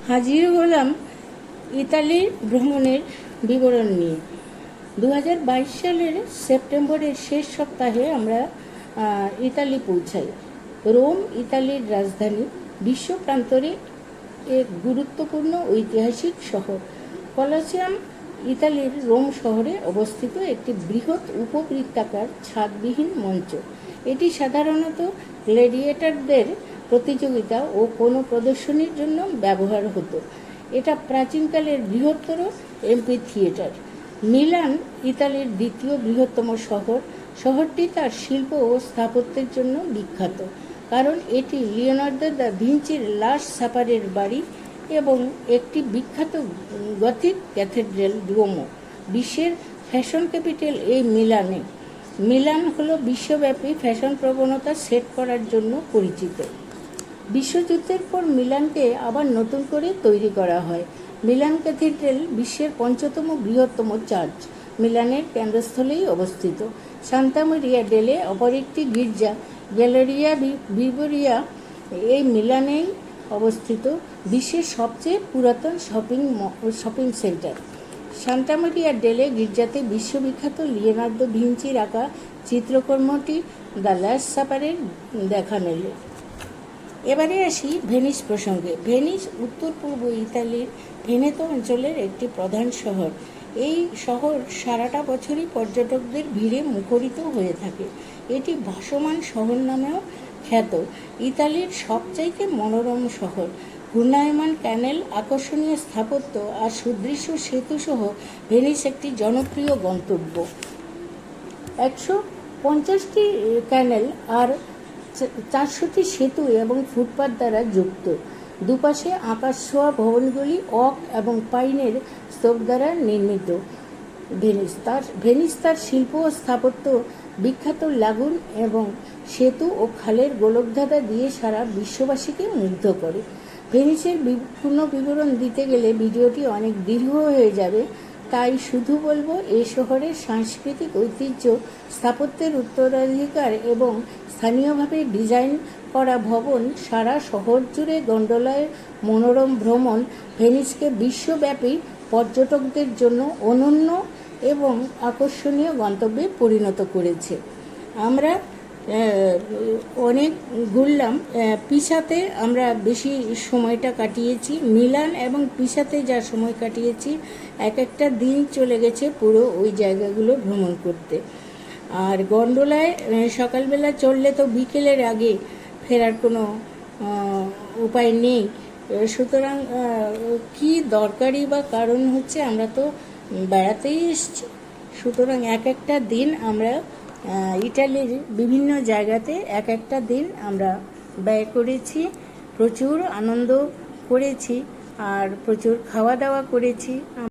হাজির হলাম ইতালির ভ্রমণের বিবরণ নিয়ে। 2022 সালের সেপ্টেম্বরের শেষ সপ্তাহে আমরা ইতালি পৌঁছাই। রোম ইতালির রাজধানী, বিশ্ব প্রান্তরে এক গুরুত্বপূর্ণ ঐতিহাসিক শহর। কলোসিয়াম ইতালির রোম শহরে অবস্থিত একটি বৃহৎ উপবৃত্তাকার ছাদবিহীন মঞ্চ। এটি সাধারণত গ্ল্যাডিয়েটরদের প্রতিযোগিতা ও কোনো প্রদর্শনীর জন্য ব্যবহার হতো। এটা প্রাচীনকালের বৃহত্তর এমপি থিয়েটার। মিলান ইতালির দ্বিতীয় বৃহত্তম শহর। শহরটি তার শিল্প ও স্থাপত্যের জন্য বিখ্যাত, কারণ এটি লিওনার্দো দা ভিঞ্চির লাস্ট সাপারের বাড়ি এবং একটি বিখ্যাত গথিক ক্যাথেড্রাল ডুওমো। বিশ্বের ফ্যাশন ক্যাপিটাল এই মিলান হলো বিশ্বব্যাপী ফ্যাশন প্রবণতা সেট করার জন্য পরিচিত। বিশ্বযুদ্ধের পর মিলানকে আবার নতুন করে তৈরি করা হয়। মিলান ক্যাথেড্রাল বিশ্বের ৫ম বৃহত্তম চার্চ, মিলানের কেন্দ্রস্থলেই অবস্থিত। সান্তা মারিয়া ডেলে অপর একটি গির্জা, গ্যালেরিয়া বিবোরিয়া, এই মিলানেই অবস্থিত বিশ্বের সবচেয়ে পুরাতন শপিং সেন্টার। সান্তা মারিয়া ডেলে গির্জাতে বিশ্ববিখ্যাত লিওনার্দো ভিঞ্চির আঁকা চিত্রকর্মটি দ্য লাস্ট সাপারের দেখা মেলে। এবারে আসি ভেনিস প্রসঙ্গে। ভেনিস উত্তর পূর্ব ইতালির ভেনেতো অঞ্চলের একটি প্রধান শহর। এই শহর সারাটা বছরই পর্যটকদের ভিড়ে মুখরিত হয়ে থাকে। এটি ভাসমান শহর নামেও খ্যাত, ইতালির সবচাইতে মনোরম শহর। ঘূর্ণায়মান ক্যানেল, আকর্ষণীয় স্থাপত্য আর সুদৃশ্য সেতুসহ ভেনিস একটি জনপ্রিয় গন্তব্য। 150টি ক্যানেল আর 400টি সেতু এবং ফুটপাত দ্বারা যুক্ত। দুপাশে আকাশছোঁয়া ভবনগুলি ওক এবং পাইনের স্তূপ দ্বারা নির্মিত। ভেনিস তার শিল্প ও স্থাপত্য, বিখ্যাত লাগুন এবং সেতু ও খালের গোলকধাঁধা দিয়ে সারা বিশ্ববাসীকে মুগ্ধ করে। ভেনিসের পূর্ণ বিবরণ দিতে গেলে ভিডিওটি অনেক দীর্ঘ হয়ে যাবে, তাই শুধু বলবো এই শহরের সাংস্কৃতিক ঐতিহ্য, স্থাপত্যের উত্তরাধিকার এবং স্থানীয়ভাবে ডিজাইন করা ভবন, সারা শহর জুড়ে গন্ডোলায় মনোরম ভ্রমণ ভেনিসকে বিশ্বব্যাপী পর্যটকদের জন্য অনন্য এবং আকর্ষণীয় গন্তব্যে পরিণত করেছে। আমরা অনেক ঘুরলাম। পিসাতে আমরা বেশি সময়টা কাটিয়েছি। মিলান এবং পিসাতে যা সময় কাটিয়েছি, এক একটা দিন চলে গেছে পুরো ওই জায়গাগুলো ভ্রমণ করতে। আর গন্ডোলায় সকালবেলা চললে তো বিকেলের আগে ফেরার কোনো উপায় নেই। সুতরাং কি দরকারি বা কারণ হচ্ছে, আমরা তো বেড়াতেই এসেছি। সুতরাং এক একটা দিন আমরা ইটালির বিভিন্ন জায়গাতে এক একটা দিন আমরা ব্যয় করেছি, প্রচুর আনন্দ করেছি আর প্রচুর খাওয়া দাওয়া করেছি।